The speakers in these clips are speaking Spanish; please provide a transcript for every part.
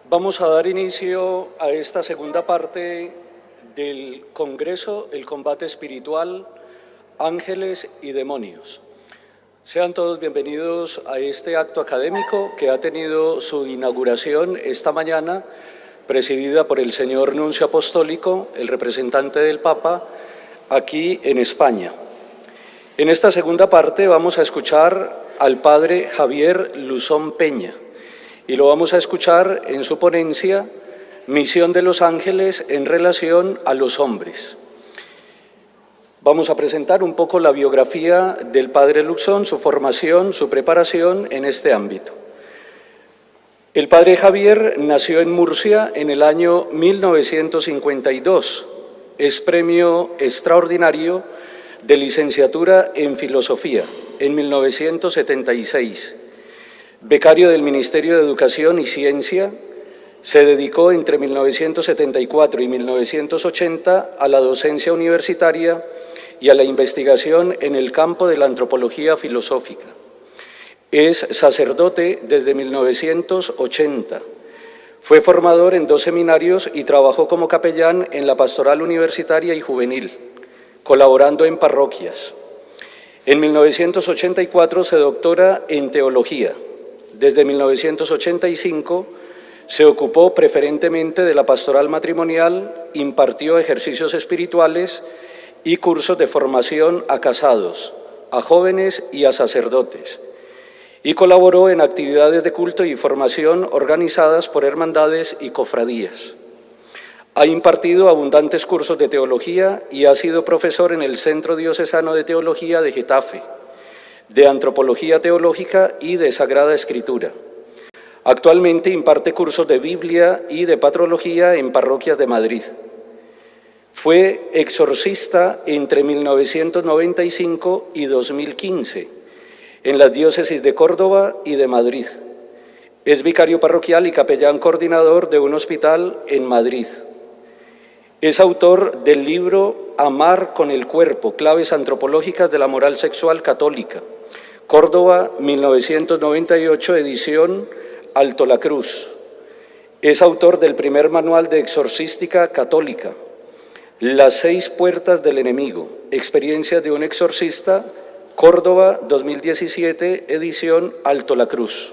Vamos a dar inicio a esta segunda parte del Congreso, el combate espiritual, ángeles y demonios. Sean todos bienvenidos a este acto académico que ha tenido su inauguración esta mañana, presidida por el señor Nuncio Apostólico, el representante del Papa, aquí en España. En esta segunda parte vamos a escuchar al padre Javier Luzón Peña, y lo vamos a escuchar en su ponencia, Misión de los Ángeles en relación a los hombres. Vamos a presentar un poco la biografía del padre Luzón, su formación, su preparación en este ámbito. El padre Javier nació en Murcia en el año 1952. Es premio extraordinario de licenciatura en Filosofía en 1976. Becario del Ministerio de Educación y Ciencia, se dedicó entre 1974 y 1980 a la docencia universitaria y a la investigación en el campo de la antropología filosófica. Es sacerdote desde 1980. Fue formador en 2 seminarios y trabajó como capellán en la pastoral universitaria y juvenil, colaborando en parroquias. En 1984 se doctora en teología. Desde 1985 se ocupó preferentemente de la pastoral matrimonial, impartió ejercicios espirituales y cursos de formación a casados, a jóvenes y a sacerdotes, y colaboró en actividades de culto y formación organizadas por hermandades y cofradías. Ha impartido abundantes cursos de teología y ha sido profesor en el Centro Diocesano de Teología de Getafe, de Antropología Teológica y de Sagrada Escritura. Actualmente imparte cursos de Biblia y de Patrología en parroquias de Madrid. Fue exorcista entre 1995 y 2015 en las diócesis de Córdoba y de Madrid. Es vicario parroquial y capellán coordinador de un hospital en Madrid. Es autor del libro Amar con el cuerpo, claves antropológicas de la moral sexual católica, Córdoba, 1998, edición Alto la Cruz. Es autor del primer manual de exorcística católica, Las 6 puertas del enemigo, experiencia de un exorcista, Córdoba, 2017, edición Alto la Cruz.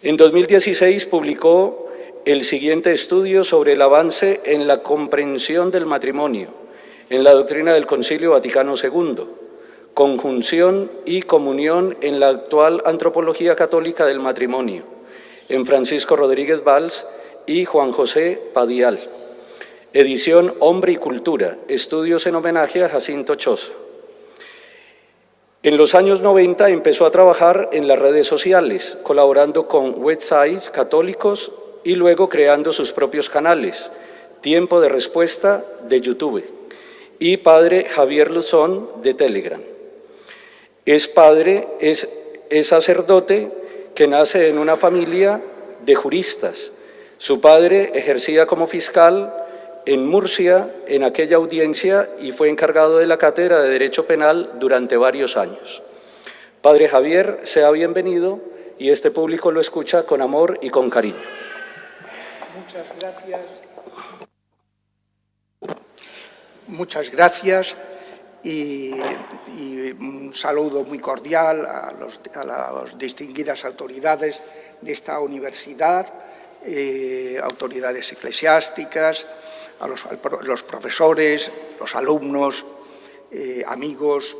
En 2016 publicó el siguiente estudio sobre el avance en la comprensión del matrimonio, en la doctrina del Concilio Vaticano II, conjunción y comunión en la actual antropología católica del matrimonio, en Francisco Rodríguez Valls y Juan José Padial. Edición Hombre y Cultura, estudios en homenaje a Jacinto Choza. En los años 90 empezó a trabajar en las redes sociales, colaborando con websites católicos y luego creando sus propios canales, Tiempo de Respuesta de YouTube y Padre Javier Luzón de Telegram. Es sacerdote que nace en una familia de juristas. Su padre ejercía como fiscal en Murcia en aquella audiencia y fue encargado de la cátedra de Derecho Penal durante varios años. Padre Javier, sea bienvenido y este público lo escucha con amor y con cariño. Muchas gracias. Muchas gracias y un saludo muy cordial a las distinguidas autoridades de esta universidad, autoridades eclesiásticas, a los profesores, los alumnos, amigos.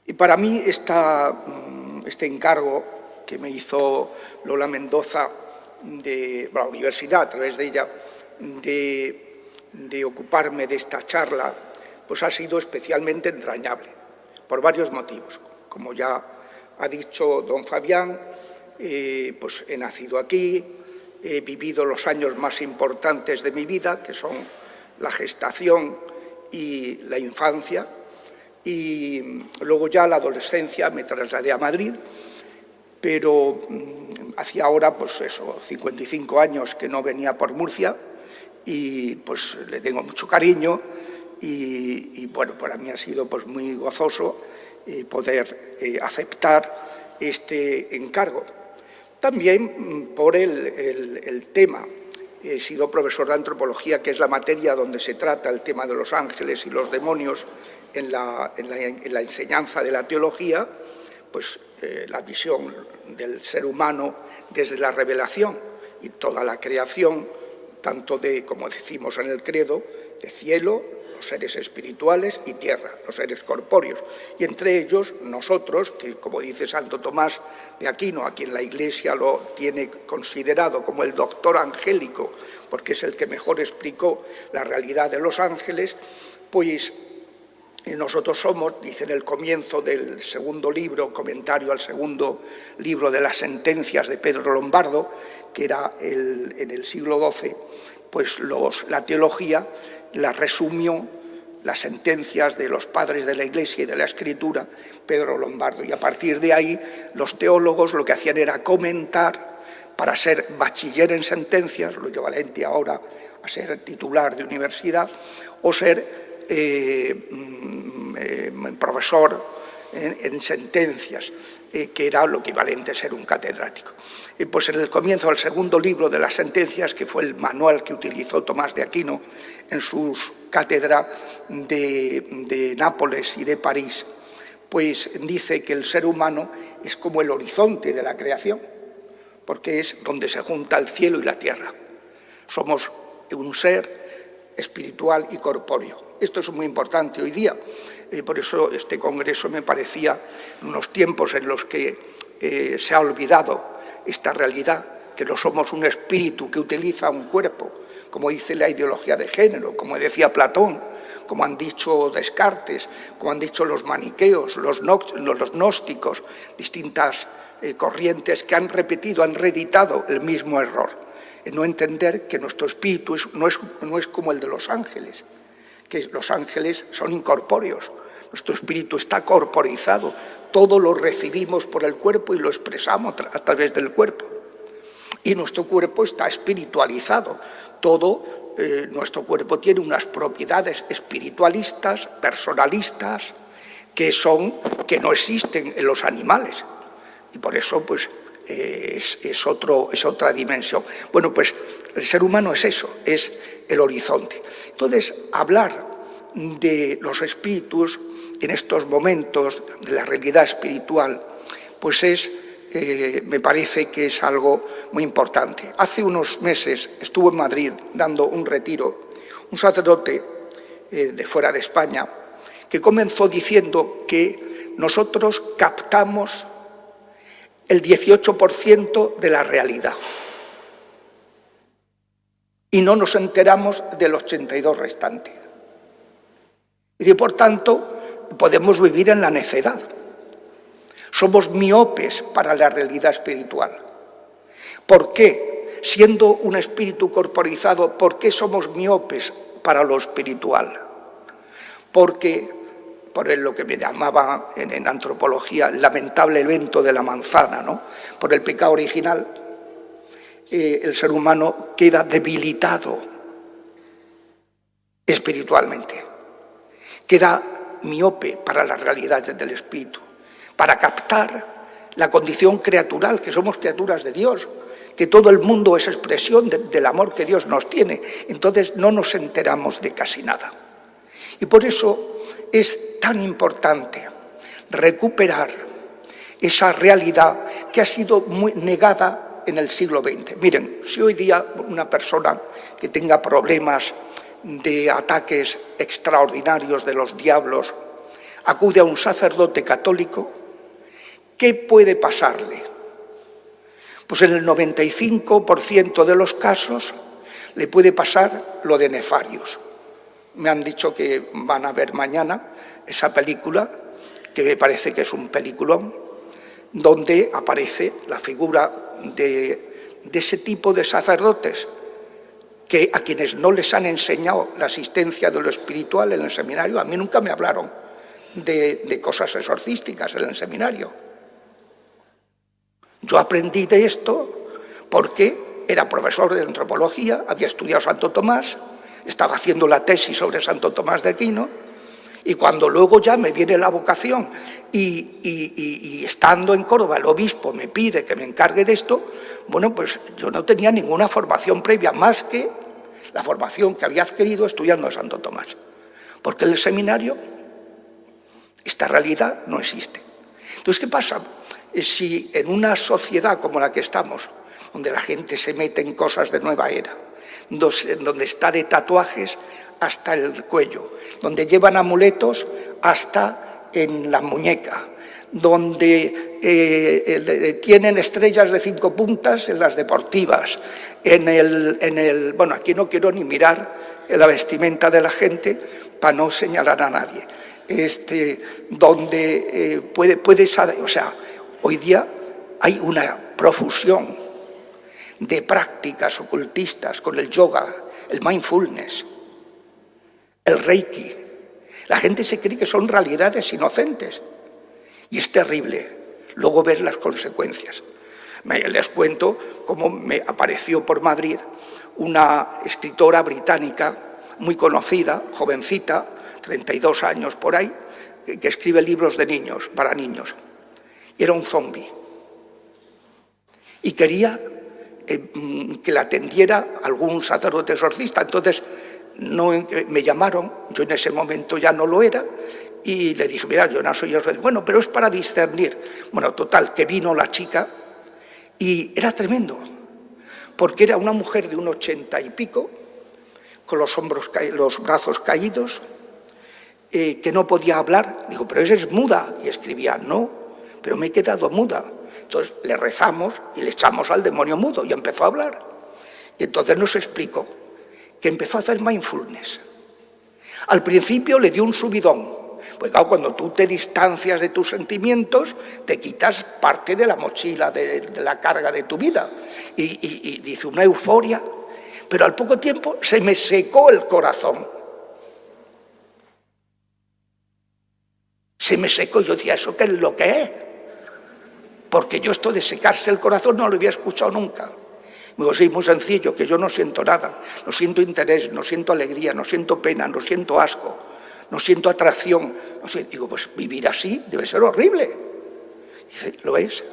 Y para mí este encargo que me hizo Lola Mendoza de la universidad, a través de ella, de ocuparme de esta charla, pues ha sido especialmente entrañable, por varios motivos. Como ya ha dicho don Fabián, pues he nacido aquí, he vivido los años más importantes de mi vida, que son la gestación y la infancia, y luego ya la adolescencia me trasladé a Madrid, pero hacía ahora, pues eso, 55 años que no venía por Murcia, y pues le tengo mucho cariño y bueno, para mí ha sido pues muy gozoso poder aceptar este encargo. También por el tema, he sido profesor de antropología, que es la materia donde se trata el tema de los ángeles y los demonios en la enseñanza de la teología, pues la visión del ser humano desde la revelación y toda la creación, tanto de, como decimos en el credo, de cielo, los seres espirituales, y tierra, los seres corpóreos. Y entre ellos nosotros, que como dice Santo Tomás de Aquino, a quien la Iglesia lo tiene considerado como el doctor angélico, porque es el que mejor explicó la realidad de los ángeles, pues nosotros somos, dice en el comienzo del segundo libro, comentario al segundo libro de las sentencias de Pedro Lombardo, que era en el siglo XII, pues la teología la resumió, las sentencias de los padres de la Iglesia y de la Escritura, Pedro Lombardo. Y a partir de ahí, los teólogos lo que hacían era comentar para ser bachiller en sentencias, lo equivalente ahora a ser titular de universidad, o ser profesor en sentencias, que era lo equivalente a ser un catedrático. Pues en el comienzo del segundo libro de las sentencias, que fue el manual que utilizó Tomás de Aquino en sus cátedras de Nápoles y de París, pues dice que el ser humano es como el horizonte de la creación, porque es donde se junta el cielo y la tierra. Somos un ser espiritual y corpóreo. Esto es muy importante hoy día. Por eso este congreso me parecía, en unos tiempos en los que se ha olvidado esta realidad, que no somos un espíritu que utiliza un cuerpo, como dice la ideología de género, como decía Platón, como han dicho Descartes, como han dicho los maniqueos, los gnósticos, distintas corrientes que han repetido, han reeditado el mismo error, en no entender que nuestro espíritu no es como el de los ángeles, que los ángeles son incorpóreos. Nuestro espíritu está corporizado, todo lo recibimos por el cuerpo y lo expresamos a través del cuerpo. Y nuestro cuerpo está espiritualizado, nuestro cuerpo tiene unas propiedades espiritualistas, personalistas, que no existen en los animales. Y por eso pues, es otra dimensión. Bueno, pues el ser humano es eso, es el horizonte. Entonces, hablar de los espíritus en estos momentos de la realidad espiritual, pues me parece que es algo muy importante. Hace unos meses estuvo en Madrid dando un retiro un sacerdote de fuera de España que comenzó diciendo que nosotros captamos el 18% de la realidad y no nos enteramos del 82% restante. Y por tanto, podemos vivir en la necedad. Somos miopes para la realidad espiritual. ¿Por qué? Siendo un espíritu corporizado, ¿por qué somos miopes para lo espiritual? Porque, por lo que me llamaba en antropología, el lamentable evento de la manzana, ¿no? Por el pecado original, el ser humano queda debilitado espiritualmente. Queda miope para las realidades del espíritu, para captar la condición creatural, que somos criaturas de Dios, que todo el mundo es expresión del amor que Dios nos tiene. Entonces no nos enteramos de casi nada. Y por eso es tan importante recuperar esa realidad que ha sido muy negada en el siglo XX. Miren, si hoy día una persona que tenga problemas de ataques extraordinarios de los diablos acude a un sacerdote católico, ¿qué puede pasarle? Pues en el 95% de los casos le puede pasar lo de Nefarios. Me han dicho que van a ver mañana esa película, que me parece que es un peliculón, donde aparece la figura de ese tipo de sacerdotes que a quienes no les han enseñado la asistencia de lo espiritual en el seminario. A mí nunca me hablaron de cosas exorcísticas en el seminario. Yo aprendí de esto porque era profesor de antropología, había estudiado Santo Tomás, estaba haciendo la tesis sobre Santo Tomás de Aquino, y cuando luego ya me viene la vocación y estando en Córdoba el obispo me pide que me encargue de esto, bueno, pues yo no tenía ninguna formación previa más que la formación que había adquirido estudiando a Santo Tomás. Porque en el seminario esta realidad no existe. Entonces, ¿qué pasa? Si en una sociedad como la que estamos, donde la gente se mete en cosas de nueva era, donde está de tatuajes hasta el cuello, donde llevan amuletos hasta en la muñeca, donde tienen estrellas de 5 puntas en las deportivas, bueno, aquí no quiero ni mirar la vestimenta de la gente para no señalar a nadie, donde o sea, hoy día hay una profusión de prácticas ocultistas con el yoga, el mindfulness, el reiki. La gente se cree que son realidades inocentes y es terrible luego ver las consecuencias. Les cuento cómo me apareció por Madrid una escritora británica muy conocida, jovencita, 32 años por ahí, que escribe libros de niños, para niños. Y era un zombi. Y quería que la atendiera algún sacerdote exorcista. Entonces me llamaron, yo en ese momento ya no lo era, y le dije, mira, yo no soy exorcista. Bueno, pero es para discernir. Bueno, total, que vino la chica y era tremendo, porque era una mujer de un 80 y pico, con los brazos caídos, que no podía hablar. Digo, pero esa es muda. Y escribía, no, pero me he quedado muda. Entonces le rezamos y le echamos al demonio mudo y empezó a hablar. Y entonces nos explicó que empezó a hacer mindfulness. Al principio le dio un subidón. Pues claro, cuando tú te distancias de tus sentimientos, te quitas parte de la mochila, de la carga de tu vida. Y dice, una euforia. Pero al poco tiempo se me secó el corazón. Se me secó. Yo decía, ¿eso qué es lo que es? Porque yo esto de secarse el corazón no lo había escuchado nunca. Me digo, sí, muy sencillo, que yo no siento nada. No siento interés, no siento alegría, no siento pena, no siento asco, no siento atracción. No sé. Digo, pues vivir así debe ser horrible. Dice, lo es.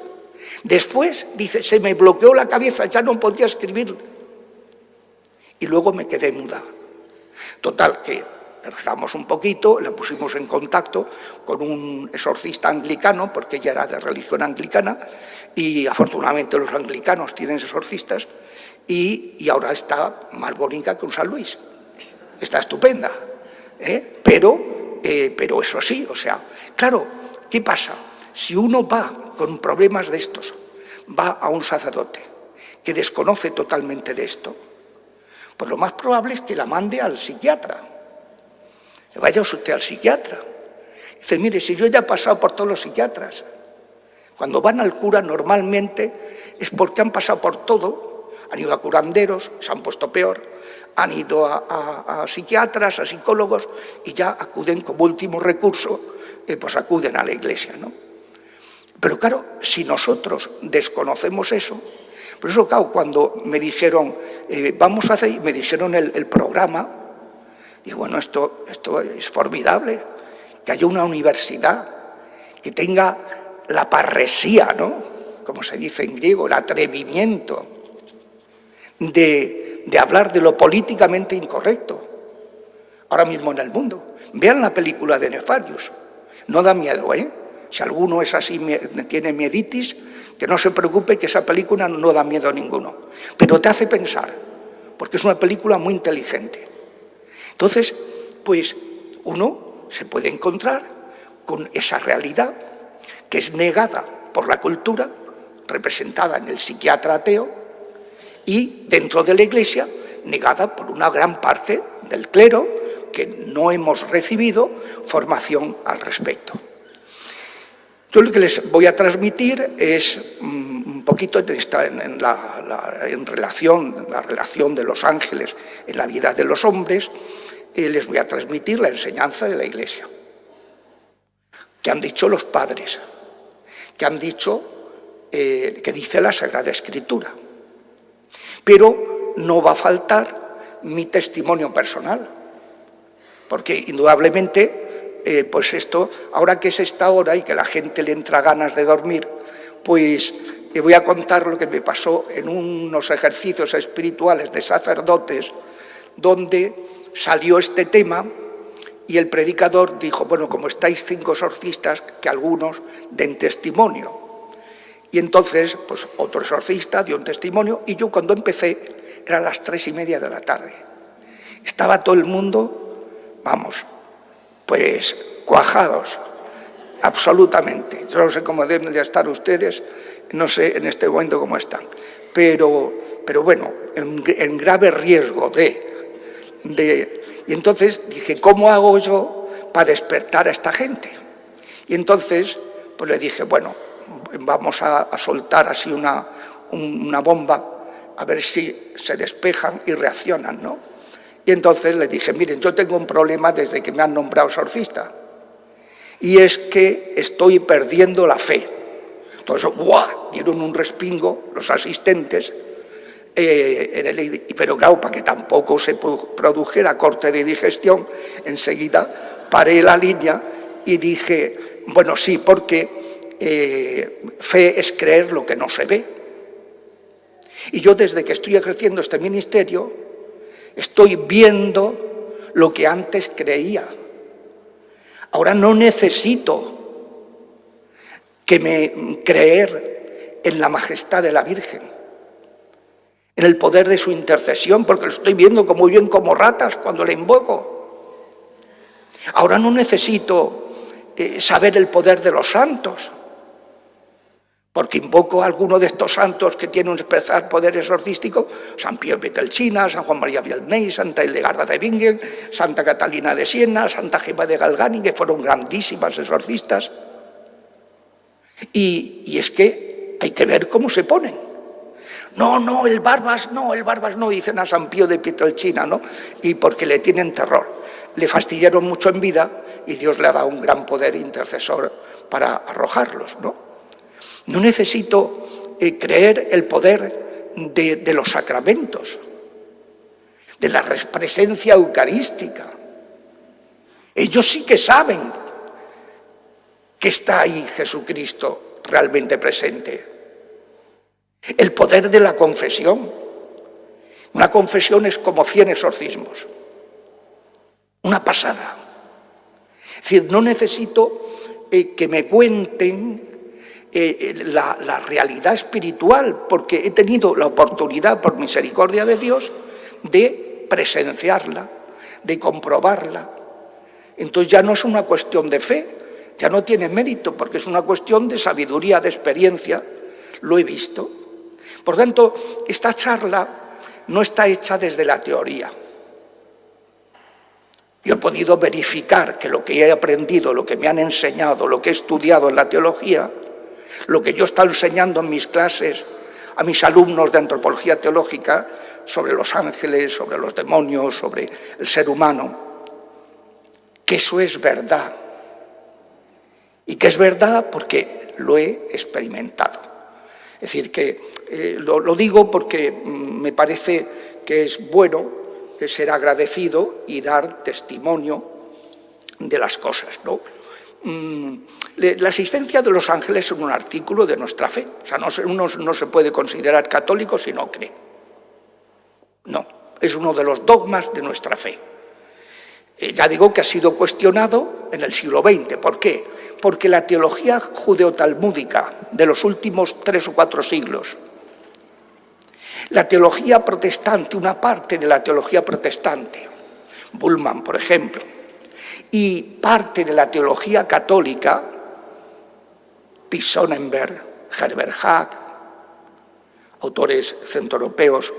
Después, dice, se me bloqueó la cabeza, ya no podía escribir. Y luego me quedé muda. Total, que rezamos un poquito, la pusimos en contacto con un exorcista anglicano, porque ella era de religión anglicana, y afortunadamente los anglicanos tienen exorcistas, y ahora está más bonita que un San Luis. Está estupenda. Pero eso sí, o sea, claro, ¿qué pasa? Si uno va con problemas de estos, va a un sacerdote que desconoce totalmente de esto, pues lo más probable es que la mande al psiquiatra. Vaya usted al psiquiatra. Dice, mire, si yo ya he pasado por todos los psiquiatras, cuando van al cura normalmente es porque han pasado por todo, han ido a curanderos, se han puesto peor, han ido a psiquiatras, a psicólogos, y ya acuden como último recurso, pues acuden a la iglesia, ¿no? Pero claro, si nosotros desconocemos eso, por eso, claro, cuando me dijeron, vamos a hacer, me dijeron el programa, Y bueno, esto es formidable, que haya una universidad que tenga la parresía, ¿no?, como se dice en griego, el atrevimiento de hablar de lo políticamente incorrecto ahora mismo en el mundo. Vean la película de Nefarious, no da miedo, ¿eh? Si alguno es así, tiene mieditis, que no se preocupe, que esa película no da miedo a ninguno, pero te hace pensar, porque es una película muy inteligente. Entonces, pues uno se puede encontrar con esa realidad que es negada por la cultura, representada en el psiquiatra ateo, y dentro de la Iglesia, negada por una gran parte del clero que no hemos recibido formación al respecto. Yo lo que les voy a transmitir es un poquito en la relación de los ángeles en la vida de los hombres. Les voy a transmitir la enseñanza de la Iglesia, que han dicho los padres, que han dicho, que dice la Sagrada Escritura. Pero no va a faltar mi testimonio personal, porque indudablemente, pues esto, ahora que es esta hora y que la gente le entra ganas de dormir, pues voy a contar lo que me pasó en unos ejercicios espirituales de sacerdotes, donde salió este tema y el predicador dijo, bueno, como estáis 5 exorcistas, que algunos den testimonio. Y entonces, pues otro exorcista dio un testimonio y yo cuando empecé, eran las 3:30 de la tarde. Estaba todo el mundo, vamos, pues cuajados, absolutamente. Yo no sé cómo deben de estar ustedes, no sé en este momento cómo están, pero bueno, en grave riesgo y entonces dije, ¿cómo hago yo para despertar a esta gente? Y entonces, pues le dije, bueno, vamos a soltar así una bomba, a ver si se despejan y reaccionan, ¿no? Y entonces le dije, miren, yo tengo un problema desde que me han nombrado exorcista, y es que estoy perdiendo la fe. Entonces, ¡buah!, dieron un respingo los asistentes, pero claro, para que tampoco se produjera corte de digestión, enseguida paré la línea y dije, bueno, sí, porque fe es creer lo que no se ve. Y yo desde que estoy ejerciendo este ministerio, estoy viendo lo que antes creía. Ahora no necesito creer en la majestad de la Virgen, en el poder de su intercesión, porque lo estoy viendo como viven como ratas cuando le invoco. Ahora no necesito saber el poder de los santos, porque invoco a alguno de estos santos que tienen un especial poder exorcístico, San Pío Pietrelcina, San Juan María Vianney, Santa Hildegarda de Bingen, Santa Catalina de Siena, Santa Gemma de Galgani, que fueron grandísimas exorcistas. Y es que hay que ver cómo se ponen. No, el Barbas no, dicen a San Pío de Pietrelcina, ¿no? Y porque le tienen terror. Le fastidiaron mucho en vida y Dios le ha dado un gran poder intercesor para arrojarlos, ¿no? No necesito creer el poder de los sacramentos, de la presencia eucarística. Ellos sí que saben que está ahí Jesucristo realmente presente. El poder de la confesión. Una confesión es como 100 exorcismos. Una pasada. Es decir, no necesito que me cuenten la realidad espiritual, porque he tenido la oportunidad, por misericordia de Dios, de presenciarla, de comprobarla. Entonces ya no es una cuestión de fe, ya no tiene mérito, porque es una cuestión de sabiduría, de experiencia. Lo he visto. Por tanto, esta charla no está hecha desde la teoría. Yo he podido verificar que lo que he aprendido, lo que me han enseñado, lo que he estudiado en la teología, lo que yo he estado enseñando en mis clases a mis alumnos de antropología teológica sobre los ángeles, sobre los demonios, sobre el ser humano, que eso es verdad. Y que es verdad porque lo he experimentado. Es decir, que lo digo porque me parece que es bueno ser agradecido y dar testimonio de las cosas, ¿no? La existencia de los ángeles es un artículo de nuestra fe. O sea, uno no se puede considerar católico si no cree. No, es uno de los dogmas de nuestra fe. Ya digo que ha sido cuestionado en el siglo XX. ¿Por qué? Porque la teología judeotalmúdica de los últimos 3 o 4 siglos, la teología protestante, una parte de la teología protestante, Bullmann, por ejemplo, y parte de la teología católica, Pitt-Sonnenberg, Herbert Hack, autores centroeuropeos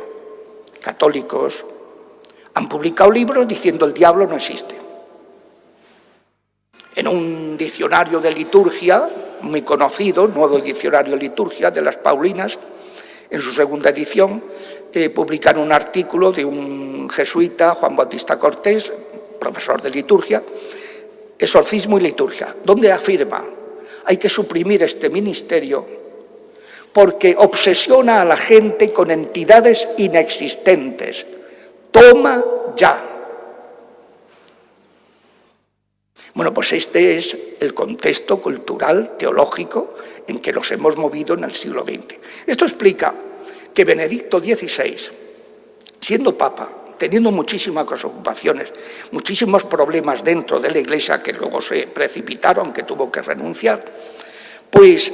católicos, han publicado libros diciendo el diablo no existe. En un diccionario de liturgia muy conocido, Nuevo Diccionario de Liturgia de las Paulinas, en su segunda edición, publican un artículo de un jesuita, Juan Bautista Cortés, profesor de liturgia, Exorcismo y liturgia, donde afirma: hay que suprimir este ministerio porque obsesiona a la gente con entidades inexistentes. Toma ya. Bueno, pues este es el contexto cultural, teológico, en que nos hemos movido en el siglo XX. Esto explica que Benedicto XVI, siendo papa, teniendo muchísimas ocupaciones, muchísimos problemas dentro de la Iglesia que luego se precipitaron, que tuvo que renunciar, pues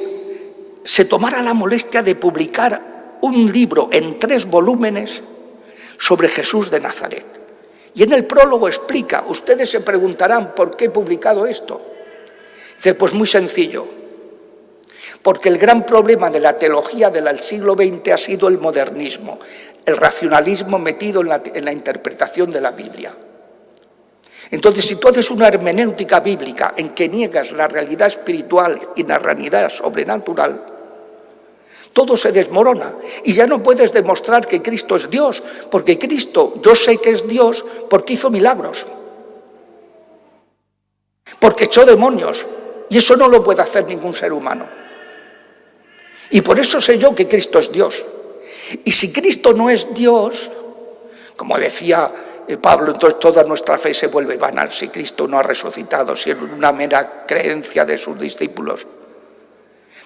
se tomara la molestia de publicar un libro en 3 volúmenes sobre Jesús de Nazaret. Y en el prólogo explica, ustedes se preguntarán por qué he publicado esto. Dice, pues muy sencillo, porque el gran problema de la teología del siglo XX ha sido el modernismo, el racionalismo metido en la interpretación de la Biblia. Entonces, si tú haces una hermenéutica bíblica en que niegas la realidad espiritual y la realidad sobrenatural, todo se desmorona y ya no puedes demostrar que Cristo es Dios, porque Cristo, yo sé que es Dios porque hizo milagros, porque echó demonios, y eso no lo puede hacer ningún ser humano. Y por eso sé yo que Cristo es Dios. Y si Cristo no es Dios, como decía Pablo, entonces toda nuestra fe se vuelve vana si Cristo no ha resucitado, si es una mera creencia de sus discípulos.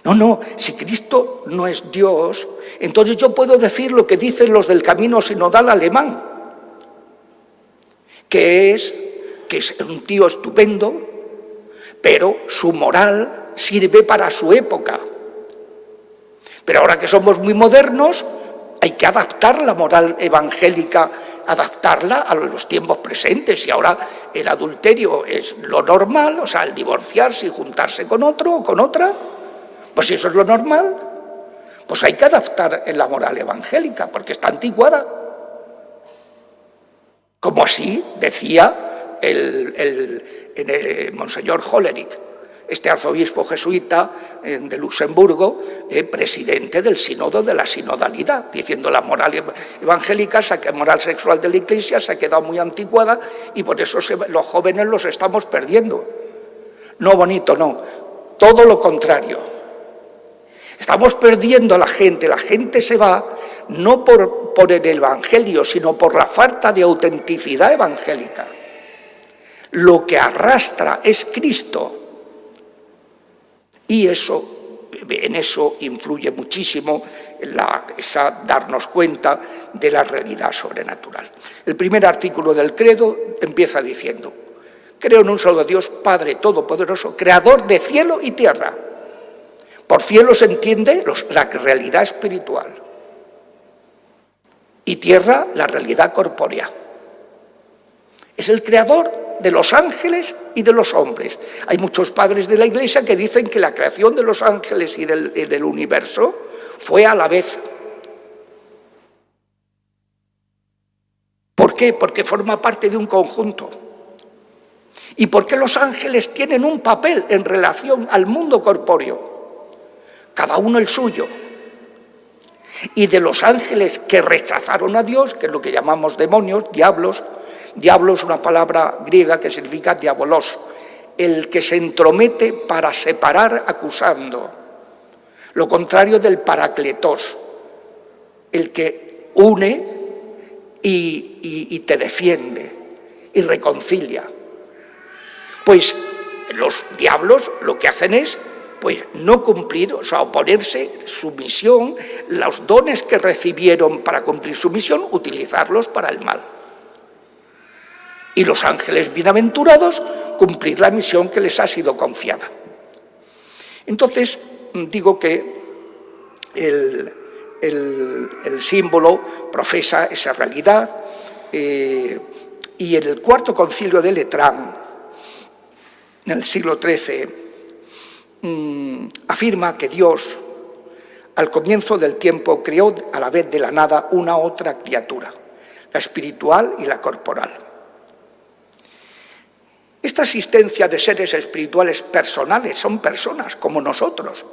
No, si Cristo no es Dios, entonces yo puedo decir lo que dicen los del camino sinodal alemán, que es un tío estupendo, pero su moral sirve para su época. Pero ahora que somos muy modernos, hay que adaptar la moral evangélica, adaptarla a los tiempos presentes. Y ahora el adulterio es lo normal, o sea, el divorciarse y juntarse con otro o con otra, pues si eso es lo normal, pues hay que adaptar en la moral evangélica, porque está anticuada. Como así decía el monseñor Hollerich, este arzobispo jesuita de Luxemburgo, presidente del sínodo de la sinodalidad, diciendo la moral evangélica, la moral sexual de la Iglesia se ha quedado muy anticuada y por eso los jóvenes los estamos perdiendo. No, bonito, no, todo lo contrario. Estamos perdiendo a la gente se va no por el Evangelio, sino por la falta de autenticidad evangélica. Lo que arrastra es Cristo. Y en eso influye muchísimo darnos cuenta de la realidad sobrenatural. El primer artículo del credo empieza diciendo: creo en un solo Dios, Padre Todopoderoso, Creador de cielo y tierra. Por cielo se entiende la realidad espiritual y tierra la realidad corpórea. Es el creador de los ángeles y de los hombres. Hay muchos padres de la Iglesia que dicen que la creación de los ángeles y del universo fue a la vez. ¿Por qué? Porque forma parte de un conjunto. ¿Y por qué los ángeles tienen un papel en relación al mundo corpóreo? Cada uno el suyo. Y de los ángeles que rechazaron a Dios, que es lo que llamamos demonios, diablos. Diablo es una palabra griega que significa diabolos, el que se entromete para separar acusando. Lo contrario del paracletos, el que une y te defiende y reconcilia. Pues los diablos lo que hacen es pues no cumplir, o sea, oponerse su misión, los dones que recibieron para cumplir su misión, utilizarlos para el mal. Y los ángeles bienaventurados, cumplir la misión que les ha sido confiada. Entonces, digo que el símbolo profesa esa realidad, y en el Cuarto Concilio de Letrán, en el siglo XIII, afirma que Dios, al comienzo del tiempo, creó a la vez de la nada una otra criatura, la espiritual y la corporal. Esta existencia de seres espirituales personales, son personas como nosotros,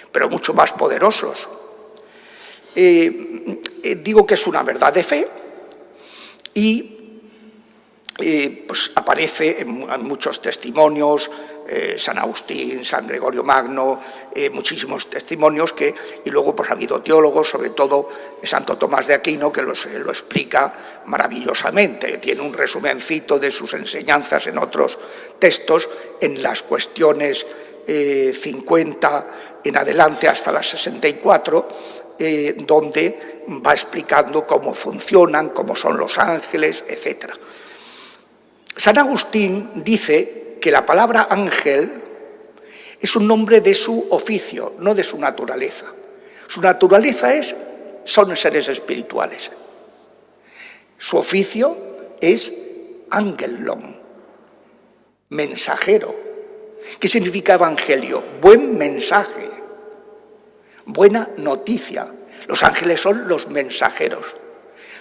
pero mucho más poderosos. Digo que es una verdad de fe y pues aparece en muchos testimonios, San Agustín, San Gregorio Magno, muchísimos testimonios y luego pues ha habido teólogos, sobre todo Santo Tomás de Aquino, que lo explica maravillosamente. Tiene un resumencito de sus enseñanzas en otros textos, en las cuestiones 50 en adelante hasta las 64, donde va explicando cómo funcionan, cómo son los ángeles, etc. San Agustín dice que la palabra ángel es un nombre de su oficio, no de su naturaleza. Su naturaleza son seres espirituales. Su oficio es ángelon, mensajero. ¿Qué significa evangelio? Buen mensaje, buena noticia. Los ángeles son los mensajeros,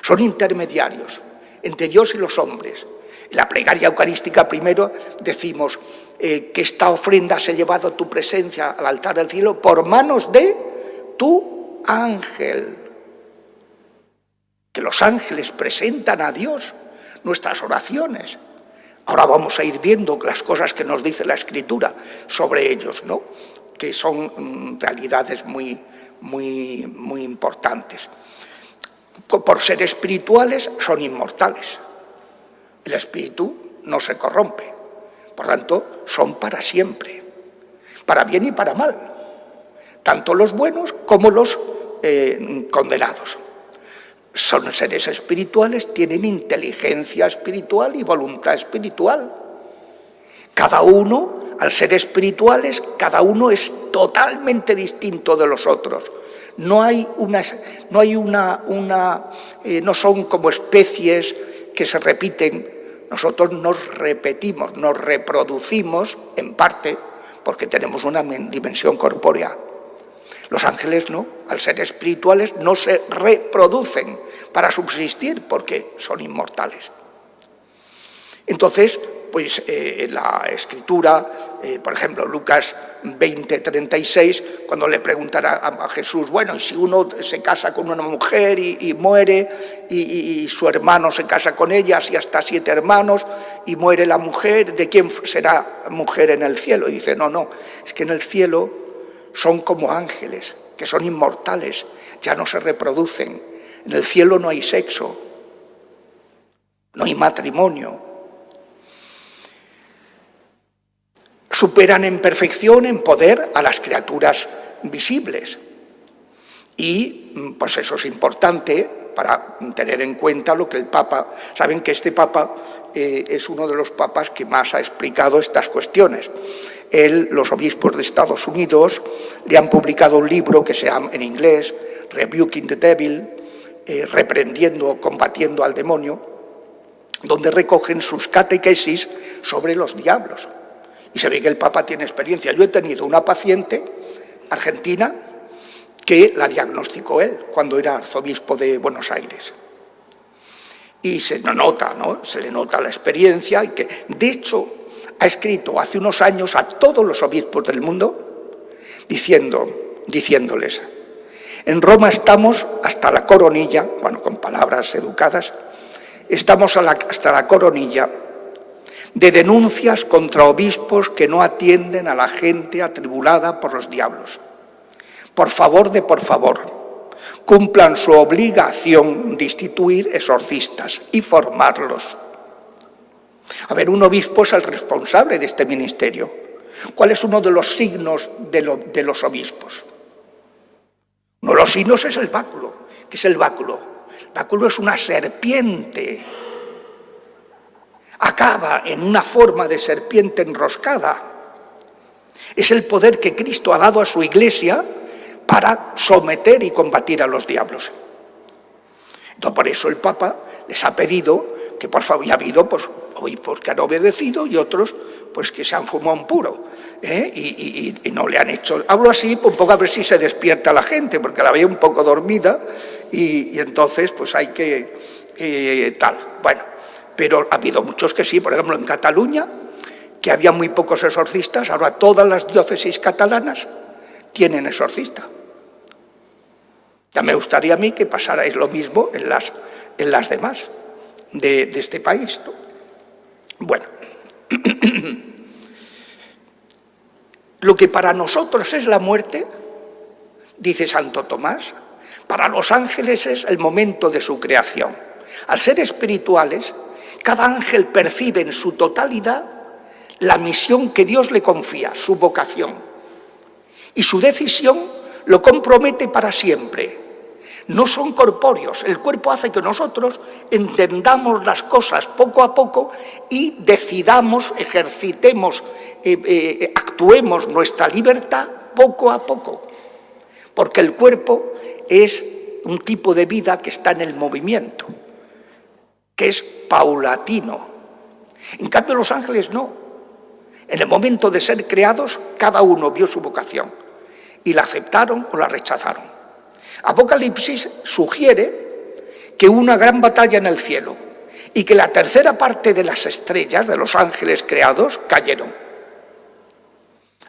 son intermediarios entre Dios y los hombres. En la plegaria eucarística primero decimos que esta ofrenda se ha llevado a tu presencia al altar del cielo por manos de tu ángel. Que los ángeles presentan a Dios nuestras oraciones. Ahora vamos a ir viendo las cosas que nos dice la Escritura sobre ellos, ¿no? Que son realidades muy importantes. Por ser espirituales son inmortales. El espíritu no se corrompe, por tanto, son para siempre, para bien y para mal, tanto los buenos como los condenados. Son seres espirituales, tienen inteligencia espiritual y voluntad espiritual. Cada uno, al ser espirituales, cada uno es totalmente distinto de los otros. No son como especies que se repiten. Nosotros nos repetimos, nos reproducimos en parte porque tenemos una dimensión corpórea. Los ángeles no, al ser espirituales no se reproducen para subsistir porque son inmortales. Entonces, pues la Escritura, por ejemplo, Lucas 20:36, cuando le preguntan a Jesús, bueno, y si uno se casa con una mujer y muere, y su hermano se casa con ella, y hasta 7 hermanos, y muere la mujer, ¿de quién será mujer en el cielo? Y dice, no, es que en el cielo son como ángeles, que son inmortales, ya no se reproducen. En el cielo no hay sexo, no hay matrimonio. Superan en perfección, en poder, a las criaturas visibles. Y pues eso es importante para tener en cuenta lo que el Papa... Saben que este Papa es uno de los papas que más ha explicado estas cuestiones. Los obispos de Estados Unidos le han publicado un libro que se llama en inglés Rebuking the Devil, reprendiendo, combatiendo al demonio, donde recogen sus catequesis sobre los diablos. Y se ve que el Papa tiene experiencia. Yo he tenido una paciente argentina que la diagnosticó él cuando era arzobispo de Buenos Aires. Y se nota, ¿no? Se le nota la experiencia y que, de hecho, ha escrito hace unos años a todos los obispos del mundo diciéndoles, en Roma estamos hasta la coronilla, bueno, con palabras educadas, estamos hasta la coronilla de denuncias contra obispos que no atienden a la gente atribulada por los diablos. Por favor, cumplan su obligación de instituir exorcistas y formarlos. A ver, un obispo es el responsable de este ministerio. ¿Cuál es uno de los signos de los obispos? Uno de los signos es el báculo. ¿Qué es el báculo? El báculo es una serpiente. Acaba en una forma de serpiente enroscada. Es el poder que Cristo ha dado a su Iglesia para someter y combatir a los diablos. Entonces, por eso el Papa les ha pedido que, por favor, y ha habido, pues, hoy porque han obedecido y otros, pues, que se han fumado un puro, y no le han hecho. Hablo así un poco a ver si se despierta la gente, porque la veo un poco dormida y entonces, pues, hay que tal. Bueno, pero ha habido muchos que sí. Por ejemplo, en Cataluña, que había muy pocos exorcistas, ahora todas las diócesis catalanas tienen exorcista. Ya me gustaría a mí que pasara lo mismo en las demás de este país, ¿no? Bueno, lo que para nosotros es la muerte, dice Santo Tomás, para los ángeles es el momento de su creación. Al ser espirituales, cada ángel percibe en su totalidad la misión que Dios le confía, su vocación. Y su decisión lo compromete para siempre. No son corpóreos. El cuerpo hace que nosotros entendamos las cosas poco a poco y decidamos, ejercitemos, actuemos nuestra libertad poco a poco. Porque el cuerpo es un tipo de vida que está en el movimiento, que es paulatino. En cambio, los ángeles no. En el momento de ser creados, cada uno vio su vocación y la aceptaron o la rechazaron. Apocalipsis sugiere que hubo una gran batalla en el cielo y que la tercera parte de las estrellas, de los ángeles creados, cayeron,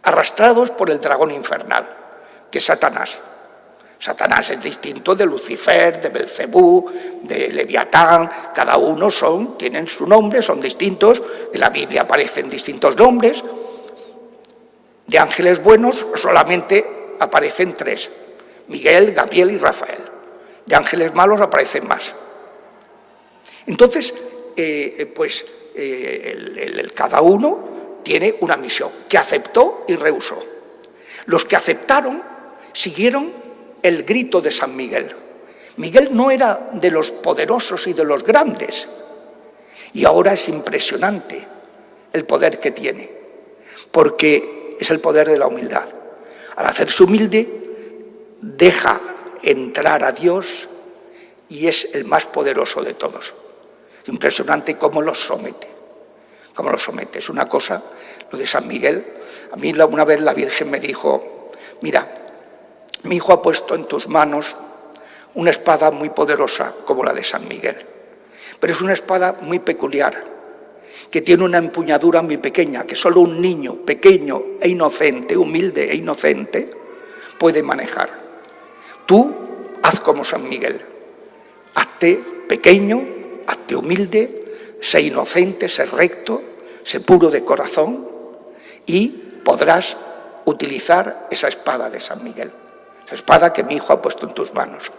arrastrados por el dragón infernal, que es Satanás. Satanás es distinto de Lucifer, de Belcebú, de Leviatán. Cada uno tienen su nombre, son distintos. En la Biblia aparecen distintos nombres. De ángeles buenos solamente aparecen 3. Miguel, Gabriel y Rafael. De ángeles malos aparecen más. Entonces, cada uno tiene una misión que aceptó y rehusó. Los que aceptaron siguieron el grito de San Miguel. Miguel no era de los poderosos y de los grandes, y ahora es impresionante el poder que tiene, porque es el poder de la humildad. Al hacerse humilde, deja entrar a Dios y es el más poderoso de todos. Es impresionante cómo los somete. Cómo los somete. Es una cosa, lo de San Miguel. A mí una vez la Virgen me dijo: mira, mi hijo ha puesto en tus manos una espada muy poderosa como la de San Miguel. Pero es una espada muy peculiar, que tiene una empuñadura muy pequeña, que solo un niño pequeño e inocente, humilde e inocente, puede manejar. Tú haz como San Miguel, hazte pequeño, hazte humilde, sé inocente, sé recto, sé puro de corazón y podrás utilizar esa espada de San Miguel, esa espada que mi hijo ha puesto en tus manos.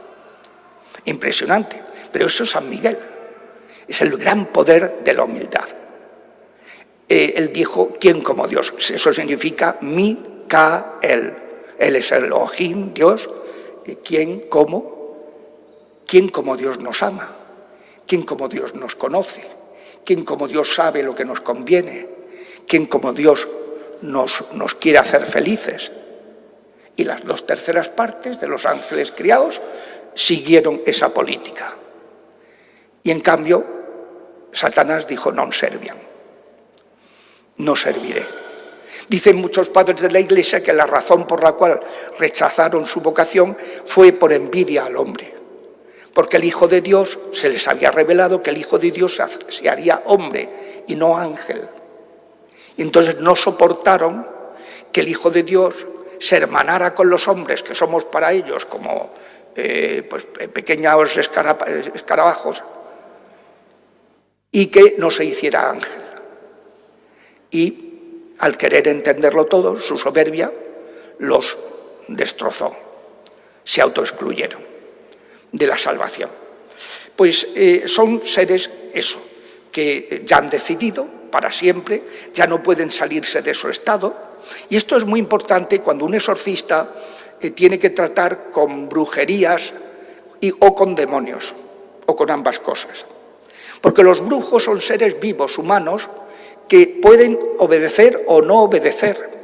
Impresionante, pero eso es San Miguel, es el gran poder de la humildad. Él dijo: ¿quién como Dios? Eso significa Micael. Él es el Elohim, Dios. ¿Quién como Dios nos ama? ¿Quién como Dios nos conoce? ¿Quién como Dios sabe lo que nos conviene? ¿Quién como Dios nos quiere hacer felices? Y las 2 terceras partes de los ángeles criados siguieron esa política. Y en cambio, Satanás dijo: non serviam, no serviré. Dicen muchos padres de la Iglesia que la razón por la cual rechazaron su vocación fue por envidia al hombre, porque el Hijo de Dios, se les había revelado que el Hijo de Dios se haría hombre y no ángel. Y entonces no soportaron que el Hijo de Dios se hermanara con los hombres, que somos para ellos como pequeños escarabajos, y que no se hiciera ángel. Y al querer entenderlo todo, su soberbia los destrozó, se autoexcluyeron. de la salvación. Pues son seres, eso, que ya han decidido para siempre, ya no pueden salirse de su estado. Y esto es muy importante cuando un exorcista tiene que tratar con brujerías o con demonios, o con ambas cosas. Porque los brujos son seres vivos, humanos, que pueden obedecer o no obedecer.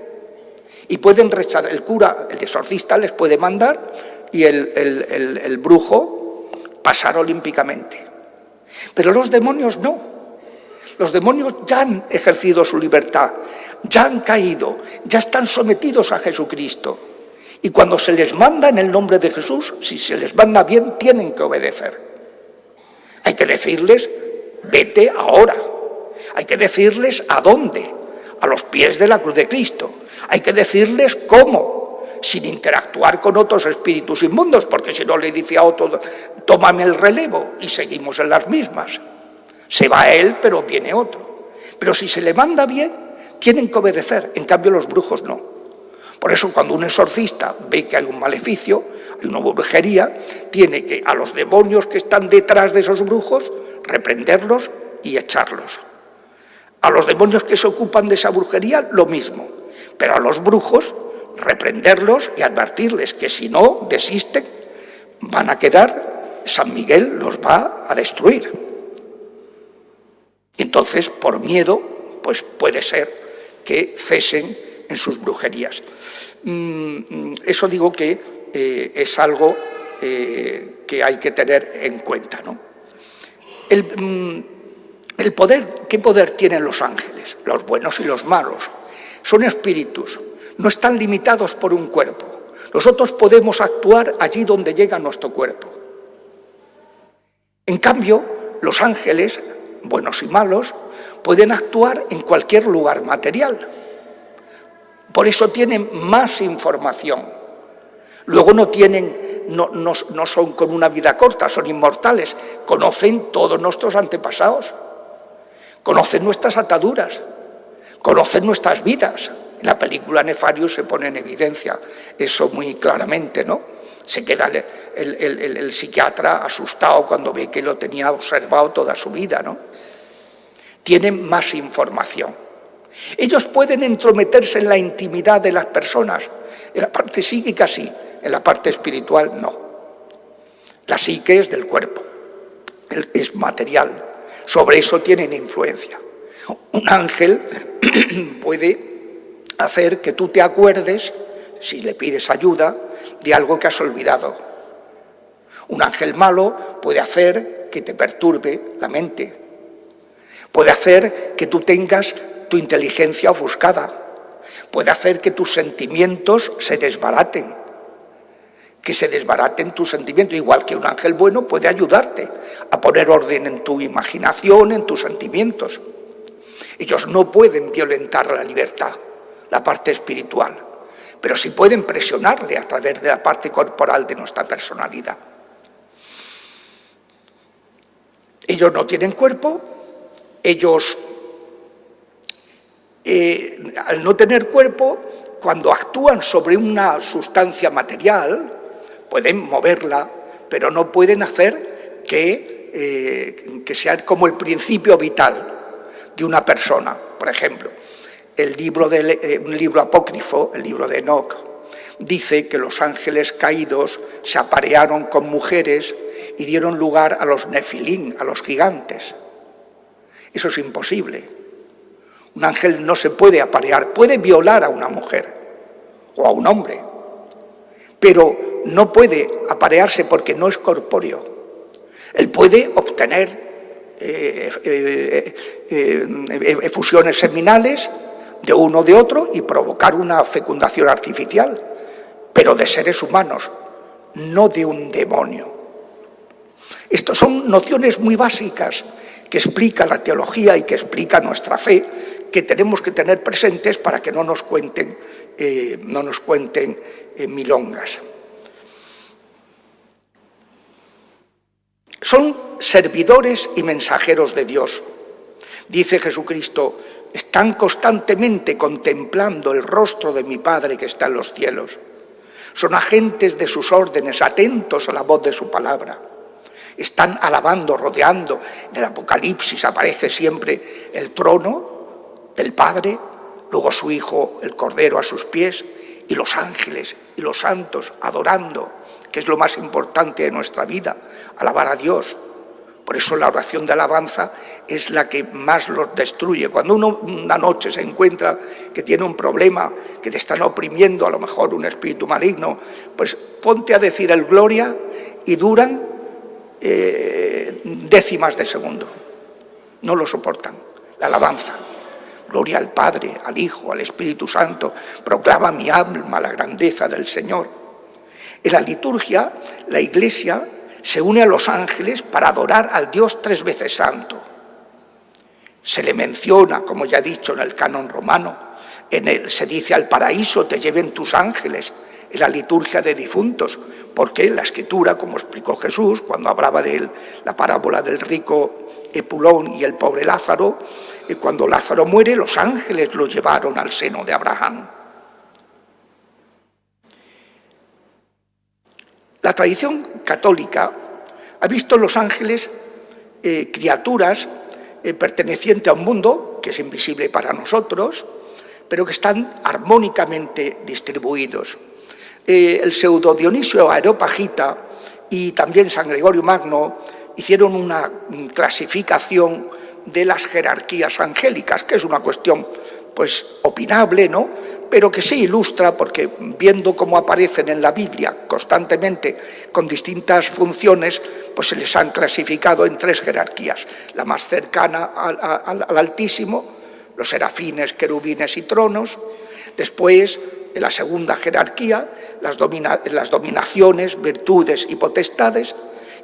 Y pueden rechazar. El cura, el exorcista, les puede mandar y el brujo pasar olímpicamente. Pero los demonios no. Los demonios ya han ejercido su libertad, ya han caído, ya están sometidos a Jesucristo. Y cuando se les manda en el nombre de Jesús, si se les manda bien, tienen que obedecer. Hay que decirles, vete ahora. Hay que decirles a dónde, a los pies de la cruz de Cristo. Hay que decirles cómo, sin interactuar con otros espíritus inmundos, porque si no le dice a otro, tómame el relevo, y seguimos en las mismas. Se va él, pero viene otro. Pero si se le manda bien, tienen que obedecer. En cambio, los brujos no. Por eso, cuando un exorcista ve que hay un maleficio, hay una brujería, tiene que, a los demonios que están detrás de esos brujos, reprenderlos y echarlos. A los demonios que se ocupan de esa brujería, lo mismo. Pero a los brujos, reprenderlos y advertirles que si no desisten, van a quedar, San Miguel los va a destruir. Entonces, por miedo, pues puede ser que cesen en sus brujerías. Eso digo que es algo que hay que tener en cuenta, ¿no? El poder, ¿qué poder tienen los ángeles? Los buenos y los malos. Son espíritus, no están limitados por un cuerpo. Nosotros podemos actuar allí donde llega nuestro cuerpo. En cambio, los ángeles, buenos y malos, pueden actuar en cualquier lugar material. Por eso tienen más información. Luego no son con una vida corta, son inmortales. Conocen todos nuestros antepasados, conocen nuestras ataduras, conocen nuestras vidas. En la película Nefarius se pone en evidencia eso muy claramente, ¿no? Se queda el psiquiatra asustado cuando ve que lo tenía observado toda su vida, ¿no? Tienen más información. Ellos pueden entrometerse en la intimidad de las personas. En la parte psíquica sí, en la parte espiritual no. La psique es del cuerpo, es material. Sobre eso tienen influencia. Un ángel puede hacer que tú te acuerdes, si le pides ayuda, de algo que has olvidado. Un ángel malo puede hacer que te perturbe la mente. Puede hacer que tú tengas tu inteligencia ofuscada. Puede hacer que tus sentimientos se desbaraten. Que se desbaraten tus sentimientos. Igual que un ángel bueno puede ayudarte a poner orden en tu imaginación, en tus sentimientos. Ellos no pueden violentar la libertad, la parte espiritual, pero sí pueden presionarle a través de la parte corporal de nuestra personalidad. Ellos no tienen cuerpo, ellos, al no tener cuerpo, cuando actúan sobre una sustancia material, pueden moverla, pero no pueden hacer que sea como el principio vital de una persona. Por ejemplo, un libro apócrifo, el libro de Enoc, dice que los ángeles caídos se aparearon con mujeres y dieron lugar a los nefilín, a los gigantes. Eso es imposible. Un ángel no se puede aparear, puede violar a una mujer o a un hombre, pero no puede aparearse porque no es corpóreo. Él puede obtener efusiones seminales de uno o de otro y provocar una fecundación artificial, pero de seres humanos, no de un demonio. Estas son nociones muy básicas que explica la teología y que explica nuestra fe, que tenemos que tener presentes para que no nos cuenten milongas. Son servidores y mensajeros de Dios. Dice Jesucristo, están constantemente contemplando el rostro de mi Padre que está en los cielos. Son agentes de sus órdenes, atentos a la voz de su palabra. Están alabando, rodeando. En el Apocalipsis aparece siempre el trono del Padre, luego su Hijo, el Cordero a sus pies, y los ángeles y los santos adorando, que es lo más importante de nuestra vida, alabar a Dios. Por eso la oración de alabanza es la que más los destruye. Cuando uno una noche se encuentra que tiene un problema, que te están oprimiendo, a lo mejor un espíritu maligno, pues ponte a decir el gloria y duran décimas de segundo. No lo soportan. La alabanza. Gloria al Padre, al Hijo, al Espíritu Santo. Proclama mi alma la grandeza del Señor. En la liturgia, la Iglesia se une a los ángeles para adorar al Dios tres veces santo. Se le menciona, como ya he dicho, en el canon romano, se dice al paraíso te lleven tus ángeles, en la liturgia de difuntos, porque en la Escritura, como explicó Jesús cuando hablaba de la parábola del rico Epulón y el pobre Lázaro, cuando Lázaro muere, los ángeles lo llevaron al seno de Abraham. La tradición católica ha visto en los ángeles criaturas pertenecientes a un mundo que es invisible para nosotros, pero que están armónicamente distribuidos. El pseudo Dionisio Areopagita y también San Gregorio Magno hicieron una clasificación de las jerarquías angélicas, que es una cuestión pues opinable, ¿no?, pero que sí ilustra, porque viendo cómo aparecen en la Biblia constantemente con distintas funciones, pues se les han clasificado en tres jerarquías. La más cercana al Altísimo, los serafines, querubines y tronos. Después, en la segunda jerarquía, las dominaciones, virtudes y potestades.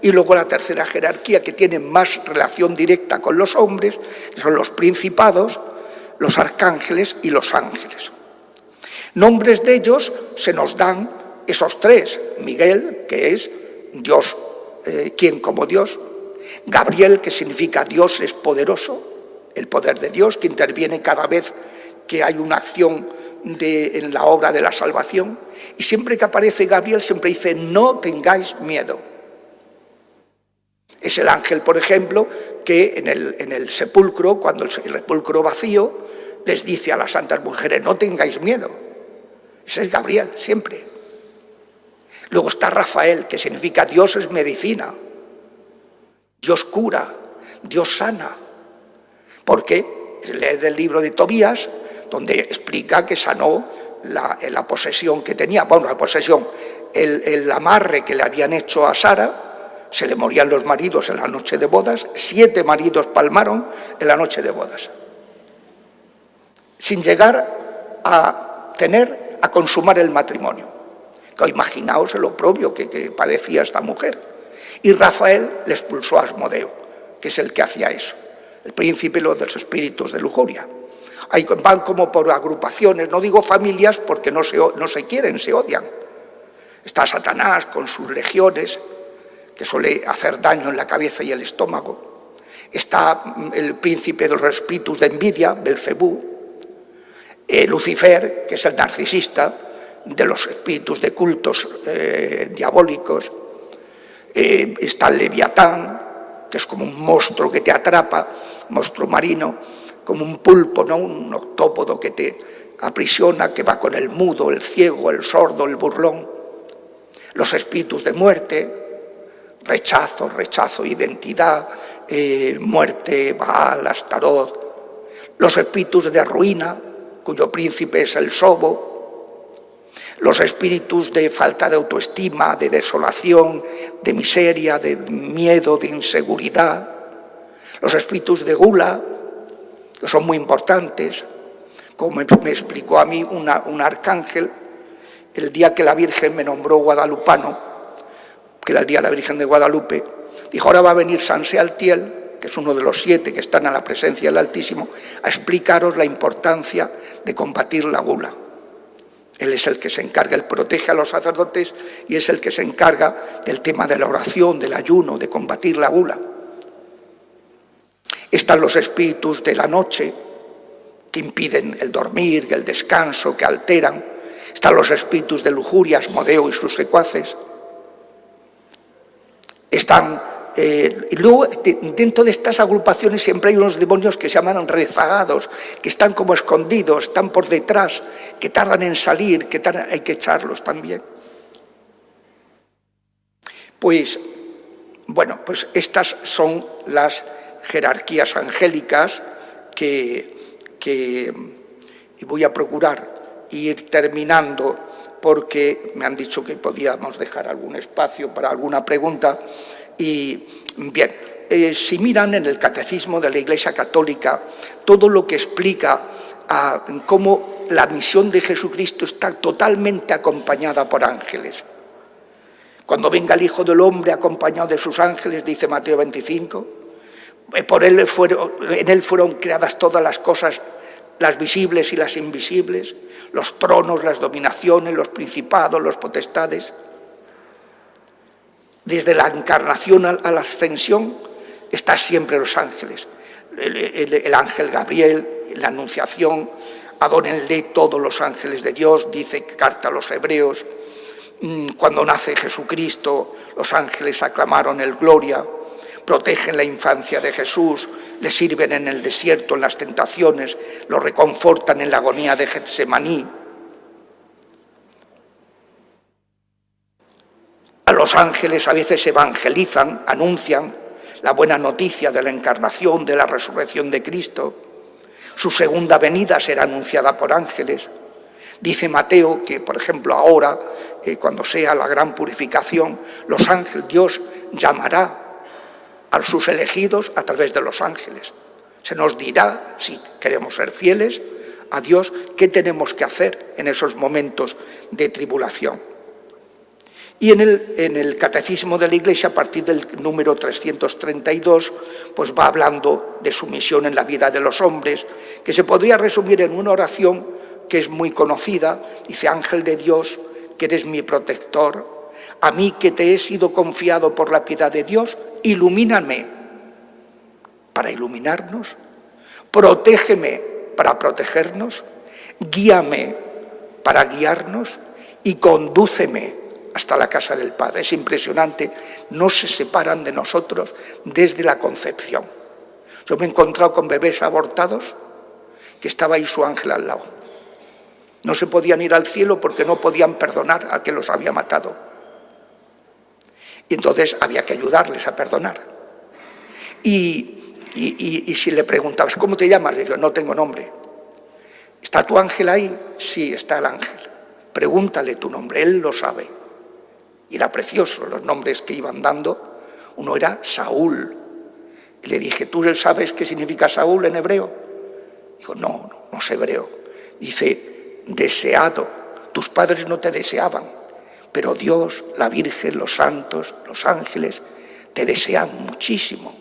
Y luego la tercera jerarquía, que tiene más relación directa con los hombres, que son los principados, los arcángeles y los ángeles. Nombres de ellos se nos dan esos tres. Miguel, que es Dios, quien como Dios. Gabriel, que significa Dios es poderoso, el poder de Dios, que interviene cada vez que hay una acción en la obra de la salvación. Y siempre que aparece Gabriel, siempre dice, no tengáis miedo. Es el ángel, por ejemplo, que en el sepulcro, cuando el sepulcro vacío, les dice a las santas mujeres, no tengáis miedo. Ese es Gabriel, siempre. Luego está Rafael, que significa Dios es medicina. Dios cura, Dios sana. Porque lee del libro de Tobías, donde explica que sanó la posesión que tenía. Bueno, la posesión, el amarre que le habían hecho a Sara, se le morían los maridos en la noche de bodas, 7 maridos palmaron en la noche de bodas, sin llegar a consumar el matrimonio. Imaginaos el oprobio que padecía esta mujer. Y Rafael le expulsó a Asmodeo, que es el que hacía eso, el príncipe de los espíritus de lujuria. Ahí van como por agrupaciones, no digo familias porque no se quieren, se odian. Está Satanás con sus legiones, que suele hacer daño en la cabeza y el estómago. Está el príncipe de los espíritus de envidia, Belcebú. Lucifer, que es el narcisista de los espíritus de cultos diabólicos. Está el Leviatán, que es como un monstruo que te atrapa, monstruo marino, como un pulpo, ¿no?, un octópodo que te aprisiona, que va con el mudo, el ciego, el sordo, el burlón. Los espíritus de muerte, rechazo, identidad, muerte, Baal, Astarot. Los espíritus de ruina, cuyo príncipe es el Sobo. Los espíritus de falta de autoestima, de desolación, de miseria, de miedo, de inseguridad. Los espíritus de gula, que son muy importantes, como me explicó a mí un arcángel el día que la Virgen me nombró guadalupano, que era el día de la Virgen de Guadalupe. Dijo, ahora va a venir San Sealtiel, que es uno de los 7 que están a la presencia del Altísimo, a explicaros la importancia de combatir la gula. Él es el que se encarga, él protege a los sacerdotes y es el que se encarga del tema de la oración, del ayuno, de combatir la gula. Están los espíritus de la noche, que impiden el dormir, el descanso, que alteran. Están los espíritus de lujuria, Asmodeo y sus secuaces. Y luego, dentro de estas agrupaciones siempre hay unos demonios que se llaman rezagados, que están como escondidos, están por detrás, que tardan en salir, que hay que echarlos también. Pues, bueno, pues estas son las jerarquías angélicas y voy a procurar ir terminando porque me han dicho que podíamos dejar algún espacio para alguna pregunta. Y bien, si miran en el Catecismo de la Iglesia Católica, todo lo que explica cómo la misión de Jesucristo está totalmente acompañada por ángeles. Cuando venga el Hijo del Hombre acompañado de sus ángeles, dice Mateo 25, en él fueron creadas todas las cosas, las visibles y las invisibles, los tronos, las dominaciones, los principados, los potestades. Desde la encarnación a la ascensión están siempre los ángeles. El ángel Gabriel, la Anunciación, adórenle todos los ángeles de Dios, dice carta a los Hebreos. Cuando nace Jesucristo, los ángeles aclamaron el Gloria, protegen la infancia de Jesús, le sirven en el desierto, en las tentaciones, lo reconfortan en la agonía de Getsemaní. A los ángeles a veces evangelizan, anuncian la buena noticia de la encarnación, de la resurrección de Cristo. Su segunda venida será anunciada por ángeles. Dice Mateo que, por ejemplo, ahora, cuando sea la gran purificación, los ángeles, Dios llamará a sus elegidos a través de los ángeles. Se nos dirá, si queremos ser fieles a Dios, qué tenemos que hacer en esos momentos de tribulación. Y en el Catecismo de la Iglesia, a partir del número 332, pues va hablando de su misión en la vida de los hombres, que se podría resumir en una oración que es muy conocida. Dice: Ángel de Dios, que eres mi protector, a mí que te he sido confiado por la piedad de Dios, ilumíname para iluminarnos, protégeme para protegernos, guíame para guiarnos y condúceme hasta la casa del Padre. Es impresionante, no se separan de nosotros desde la concepción. Yo me he encontrado con bebés abortados que estaba ahí su ángel al lado. No se podían ir al cielo porque no podían perdonar al que los había matado. Y entonces había que ayudarles a perdonar. Y si le preguntabas, ¿cómo te llamas? Le digo, no tengo nombre. ¿Está tu ángel ahí? Sí, está el ángel. Pregúntale tu nombre, él lo sabe. Y era precioso los nombres que iban dando. Uno era Saúl. Y le dije, ¿tú sabes qué significa Saúl en hebreo? Dijo, no sé hebreo. Dice, deseado. Tus padres no te deseaban, pero Dios, la Virgen, los santos, los ángeles, te desean muchísimo.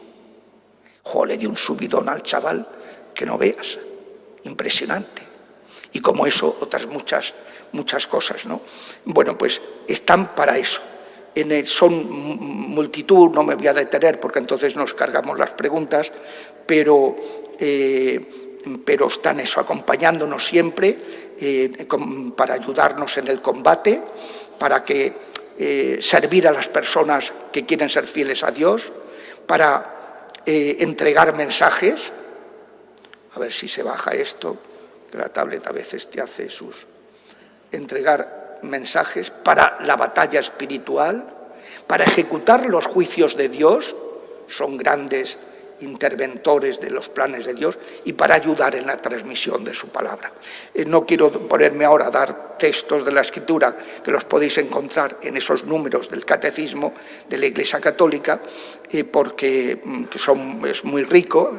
Le dio un subidón al chaval que no veas. Impresionante. Y como eso, otras muchas cosas, ¿no? Bueno, pues están para eso. Son multitud, no me voy a detener porque entonces nos cargamos las preguntas, pero están eso, acompañándonos siempre para ayudarnos en el combate, para servir a las personas que quieren ser fieles a Dios, para entregar mensajes. A ver si se baja esto, que la tablet a veces te hace entregar mensajes para la batalla espiritual, para ejecutar los juicios de Dios, son grandes interventores de los planes de Dios, y para ayudar en la transmisión de su palabra. No quiero ponerme ahora a dar textos de la Escritura, que los podéis encontrar en esos números del Catecismo de la Iglesia Católica, porque es muy rico.